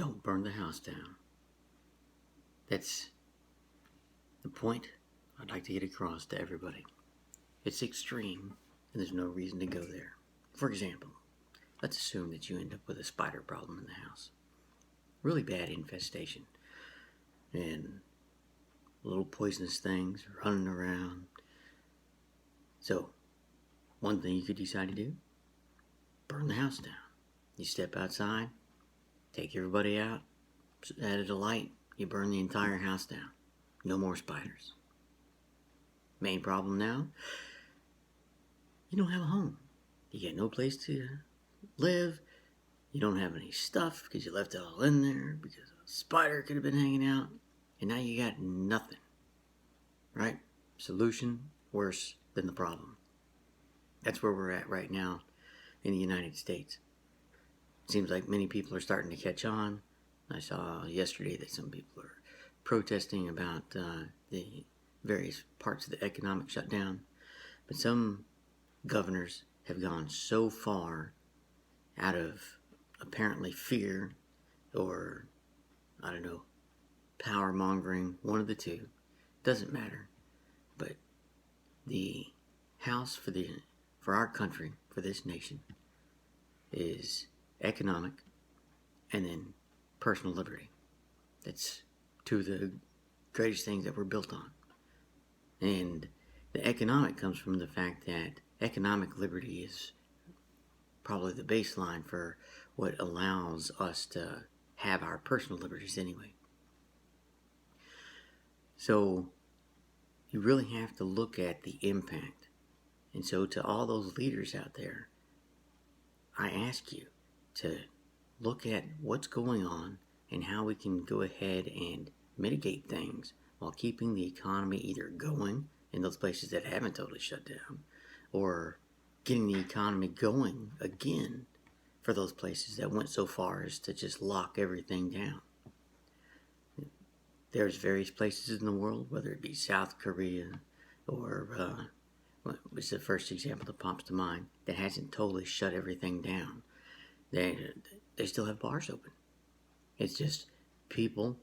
don't burn the house down. That's the point I'd like to get across to everybody. It's extreme, and there's no reason to go there. For example, let's assume that you end up with a spider problem in the house. Really bad infestation. And little poisonous things running around. So, one thing you could decide to do, burn the house down. You step outside, take everybody out, add a light, you burn the entire house down. No more spiders. Main problem now, you don't have a home. You got no place to live. You don't have any stuff because you left it all in there because a spider could have been hanging out. And now you got nothing. Right? Solution, worse than the problem. That's where we're at right now in the United States. It seems like many people are starting to catch on. I saw yesterday that some people are protesting about the various parts of the economic shutdown. But some governors have gone so far out of apparently fear or, I don't know, power mongering, one of the two. Doesn't matter. But the house for our country, for this nation, is economic and then personal liberty. That's two of the greatest things that we're built on. And the economic comes from the fact that economic liberty is probably the baseline for what allows us to have our personal liberties anyway. So you really have to look at the impact. And so to all those leaders out there, I ask you to look at what's going on and how we can go ahead and mitigate things while keeping the economy either going in those places that haven't totally shut down or getting the economy going again for those places that went so far as to just lock everything down. There's various places in the world, whether it be South Korea or what was the first example that pops to mind, that hasn't totally shut everything down. They still have bars open. It's just people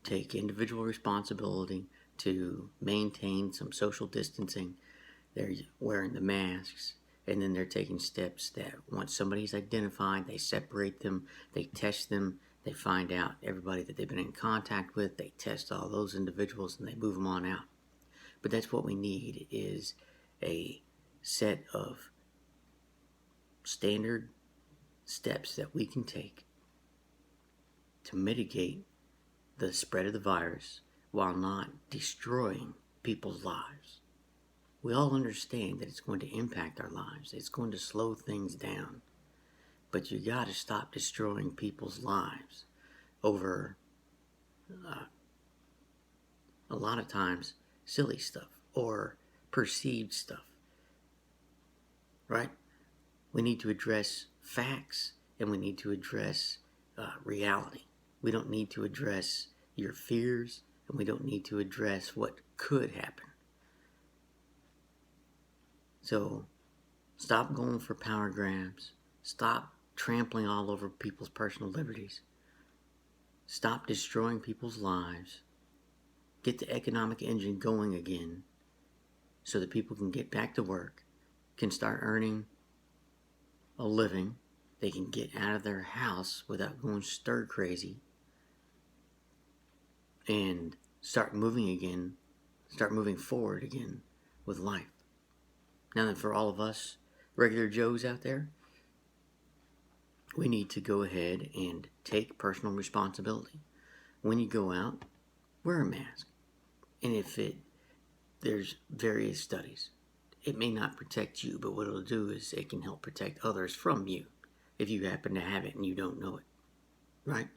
take individual responsibility to maintain some social distancing. They're wearing the masks, and then they're taking steps that once somebody's identified, they separate them, they test them, they find out everybody that they've been in contact with, they test all those individuals, and they move them on out. But that's what we need, is a set of standard steps that we can take to mitigate the spread of the virus while not destroying people's lives. We all understand that it's going to impact our lives. It's going to slow things down. But you got to stop destroying people's lives over a lot of times silly stuff or perceived stuff. Right? We need to address facts and we need to address reality. We don't need to address your fears and we don't need to address what could happen. So stop going for power grabs. Stop trampling all over people's personal liberties. Stop destroying people's lives. Get the economic engine going again so that people can get back to work, can start earning a living. They can get out of their house without going stir crazy and start moving again, start moving forward again with life. Now then, for all of us regular Joes out there, we need to go ahead and take personal responsibility. When you go out, wear a mask. And there's various studies. It may not protect you, but what it'll do is it can help protect others from you if you happen to have it and you don't know it. Right?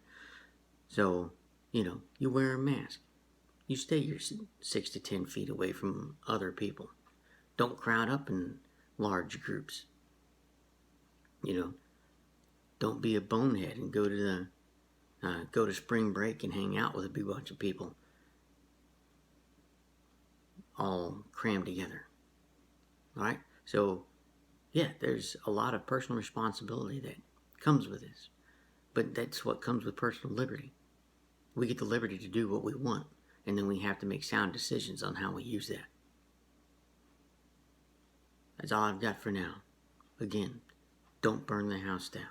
So, you wear a mask. You stay your 6 to 10 feet away from other people. Don't crowd up in large groups. Don't be a bonehead and go to spring break and hang out with a big bunch of people all crammed together. All right? So, yeah, there's a lot of personal responsibility that comes with this. But that's what comes with personal liberty. We get the liberty to do what we want, and then we have to make sound decisions on how we use that. That's all I've got for now. Again, don't burn the house down.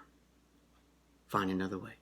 Find another way.